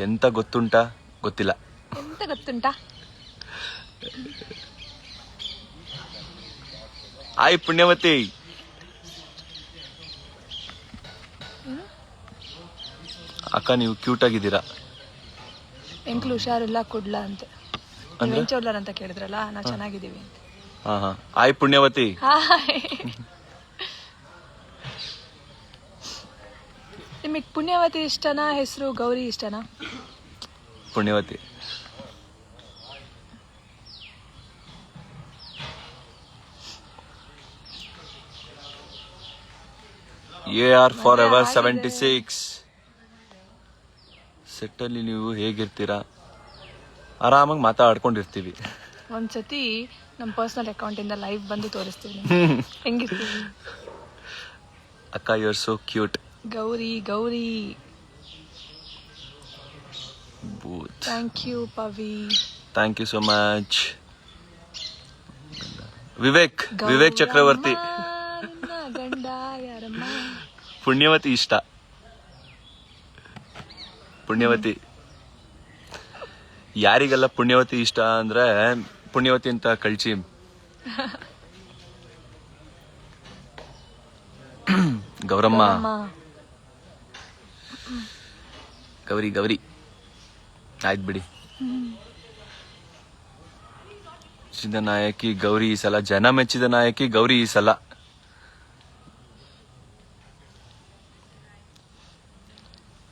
ಎಂತ ಗೊತ್ತುಂಟಾ? ಗೊತ್ತಿಲ್ಲ. ಎಂತ ಗೊತ್ತುಂಟಾ? ಆಯ್ ಪುಣ್ಯವತಿ, ಅಕ್ಕ ನೀವು ಕ್ಯೂಟ್ ಆಗಿದ್ದೀರಾ. ಎಂಕ್ಲು ಹುಷಾರಿಲ್ಲ ಕೊಡ್ಲ ಅಂತೆ. ಅಂದ್ರೆ? ವೆಂಚೋರ್ಲರ್ ಅಂತ ಕೇಳಿದ್ರಲ್ಲ, ನಾವು ಚೆನ್ನಾಗಿದ್ದೀವಿ ಅಂತ. ಹಾ ಆಯ್ ಪುಣ್ಯವತಿ. ನಿಮಗೆ ಪುಣ್ಯವತಿ ಇಷ್ಟನಾ, ಹೆಸರು ಗೌರಿ ಇಷ್ಟನಾ? ಪುಣ್ಯವತಿ. AR forever 76. ಸೆಟ್ಟಲ್ಲಿ ನೀವು ಹೇಗಿರ್ತೀರಾ? ಆರಾಮಾಗಿ ಮಾತಾಡ್ಕೊಂಡಿರ್ತೀವಿ. ಒಂದ್ಸತಿ ನಮ್ಮ ಪರ್ಸನಲ್ ಅಕೌಂಟ್ ಇಂದ ಲೈವ್ ಬಂದು ತೋರಿಸ್ತೀವಿ ಹೆಂಗಿರ್ತೀವಿ. ಅಕ್ಕ you are so cute. Gauri Gauri. ಬೂತ್. Thank you Pavi. Thank you so much. Vivek Chakravarthi. ಗಂಡ ಯಾರಮ್ಮ? ಪುಣ್ಯವತಿ ಇಷ್ಟ. ಪುಣ್ಯವತಿ ಯಾರಿಗೆಲ್ಲ ಪುಣ್ಯವತಿ ಇಷ್ಟ ಅಂದ್ರೆ ಪುಣ್ಯವತಿ ಅಂತ ಕಳ್ಸಿ. ಗೌರಮ್ಮ. ಗೌರಿ ಆಯ್ತು ಬಿಡಿ. ಮೆಚ್ಚಿದ ನಾಯಕಿ ಗೌರಿ ಈ ಸಲ, ಜನ ಮೆಚ್ಚಿದ ನಾಯಕಿ ಗೌರಿ ಈ ಸಲ.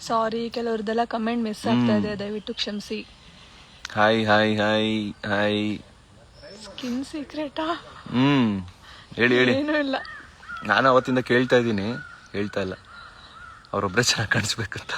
ಸಾರಿ, ಕೆಲವ್ರದ್ದೆಲ್ಲ ಕಮೆಂಟ್ ಮಿಸ್ ಆಗ್ತಾ ಇದೆ, ದಯವಿಟ್ಟು ಕ್ಷಮಿಸಿ. Hi hi hi hi. Skin ಸೀಕ್ರೆಟಾ? ಹೇಳಿ. ಏನೂ ಇಲ್ಲ. ನಾನು ಅವತ್ತಿಂದ ಕೇಳ್ತಾ ಇದ್ದೀನಿ, ಹೇಳ್ತಾ ಇಲ್ಲ. ಅವ್ರೊಬ್ರೆ ಚೆನ್ನಾಗಿ ಕಾಣಿಸ್ಬೇಕಂತ.